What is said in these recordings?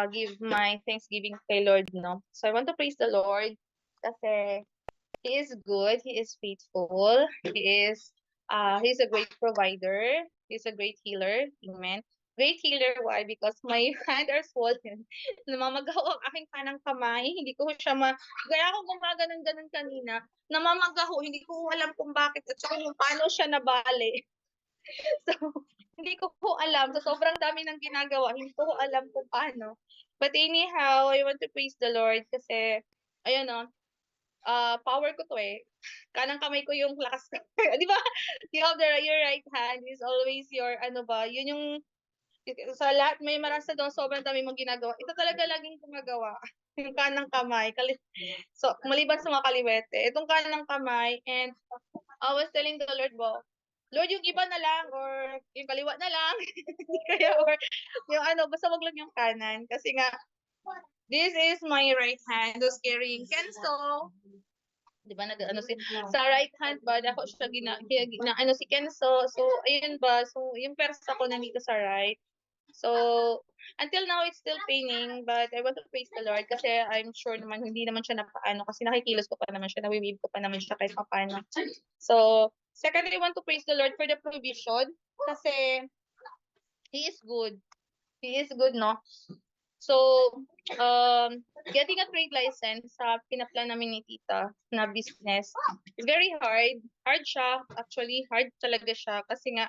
give my thanksgiving kay Lord, no? So I want to praise the Lord kasi He is good, He is faithful, He's a great provider, He's a great healer, amen. Great healer, why? Because my hand are swollen. Namamagaw ang aking kanang kamay, hindi ko siya gaya ako gumaganon-ganon kanina, namamagaho, hindi ko alam kung bakit at saka kung paano siya nabali. So, hindi ko po alam. So, sobrang dami ng ginagawa. Hindi ko po alam kung paano. But anyhow, I want to praise the Lord kasi, ayun no, power ko to eh. Kanang kamay ko yung lakas ko. Di ba? You have your right hand is always your, ano ba, yun yung, sa lahat, may marasa doon, sobrang dami mong ginagawa. Ito talaga laging gumagawa. Yung kanang kamay. So, maliban sa mga kaliwete. Itong kanang kamay, and I was telling the Lord, Lord, yung iba na lang, or yung kaliwa na lang. Kaya, or yung ano, basta wag lang yung kanan. Kasi nga, this is my right hand who's carrying Kenzo. Di ba, sa right hand ba, ako siya ano si Kenzo. So, ayun ba, so, yung persa ko nandito sa right. So, until now, it's still paining, but I want to praise the Lord kasi I'm sure naman, hindi naman siya napaano kasi nakikilos ko pa naman siya, nawiwib ko pa naman siya kahit paano. So, secondly, I want to praise the Lord for the provision kasi He is good. He is good, no? So, getting a trade license sa pinaplan namin ni Tita na business is very hard. Hard siya. Actually, hard talaga siya kasi nga,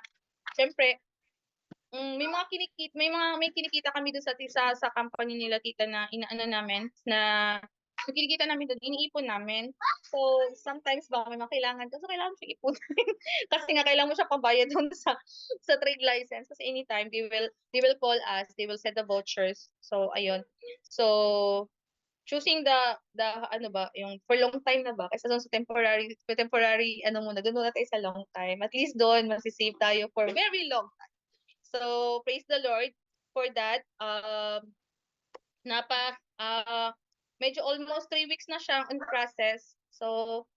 syempre, may kinikita kami doon sa company nila Tita na inaano namin na kinikita namin doon, iniipon namin. So sometimes ba may mga kailangan kasi kailangan siya ipunin kasi nga kailangan mo siya pambayad doon sa trade license kasi anytime they will call us, they will send the vouchers. So ayun. So choosing the ano ba, yung for long time na ba, kaysa doon sa temporary ano muna, doon muna tayo sa long time. At least doon masisave tayo for very long. So, praise the Lord for that. Medyo almost 3 weeks na siya in process. So,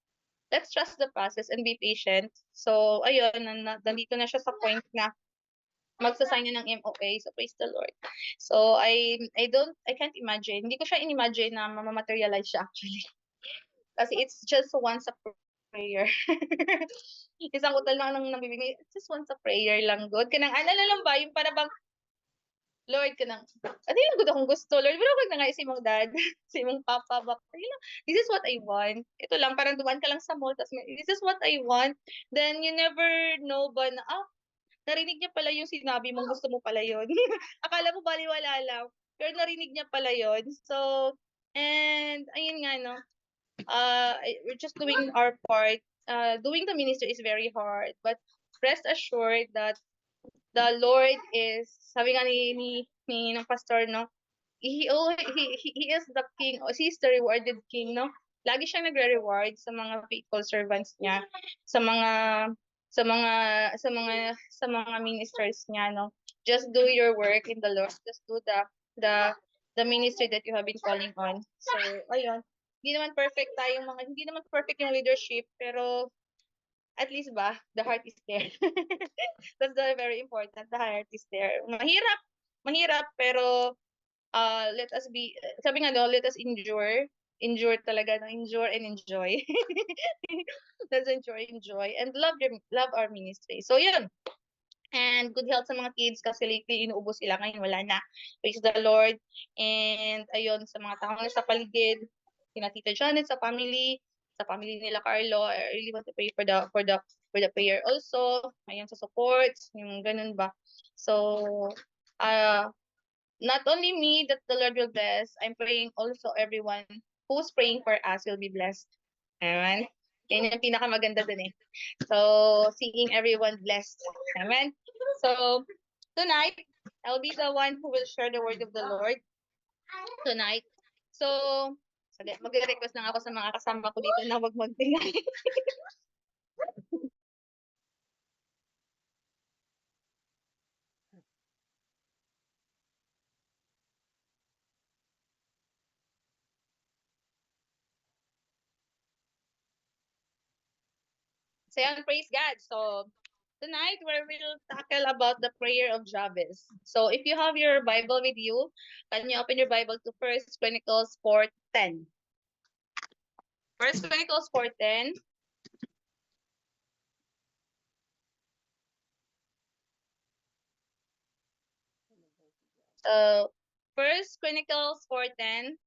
let's trust the process and be patient. So, ayun, nandito na siya sa point na magsasign na ng MOA. So, praise the Lord. So, I can't imagine. Hindi ko siya in-imagine na mamaterialize siya actually. Kasi it's just once a prayer. Isang utal lang nang nabibigay. It's just once a prayer lang, God. Kanang ano lang ba, yung para bang Lord ka nang, ano yung good akong gusto, Lord, pero wag na nga si mong dad, si mong papa, this is what I want. Ito lang, parang dumaan ka lang sa mall, this is what I want. Then, you never know ba na, narinig niya pala yung sinabi mong gusto mo pala yun. Akala mo baliwala lang, pero narinig niya pala yun. So, and, ayun nga, no, we're just doing our part. Doing the ministry is very hard, but rest assured that the Lord is, sabi nga ni ng pastor, no, he is the king, or he's the rewarded king, no. Lagi siyang nagre-reward sa mga faithful servants niya, sa mga sa mga sa mga ministers niya, no. Just do your work in the Lord. Just do the ministry that you have been calling on. So, ayun. Hindi naman perfect yung leadership, pero at least ba, the heart is there. That's the very important. The heart is there. Mahirap, pero let us be, sabi nga no, let us endure talaga, no? Endure and enjoy. Let's enjoy, and love our ministry. So, yun. And good health sa mga kids kasi lately inuubos sila, ngayon wala na. Praise the Lord. And ayun, sa mga tao na sa paligid, kina Tita Janet, sa family nila Carlo, I really want to pray for the prayer also. Ayun, sa support, yung ganun ba. So, not only me that the Lord will bless, I'm praying also everyone who's praying for us will be blessed. Amen. Yan yung pinakamaganda dun eh. So, seeing everyone blessed. Amen. So, tonight, I'll be the one who will share the word of the Lord tonight. So, mag-request lang ako sa mga kasama ko dito na wag magtingay. So, yan, praise God. So, tonight we will tackle about the prayer of Jabez. So if you have your Bible with you, can you open your Bible to First Chronicles 4:10? First Chronicles 4:10. First Chronicles 4:10.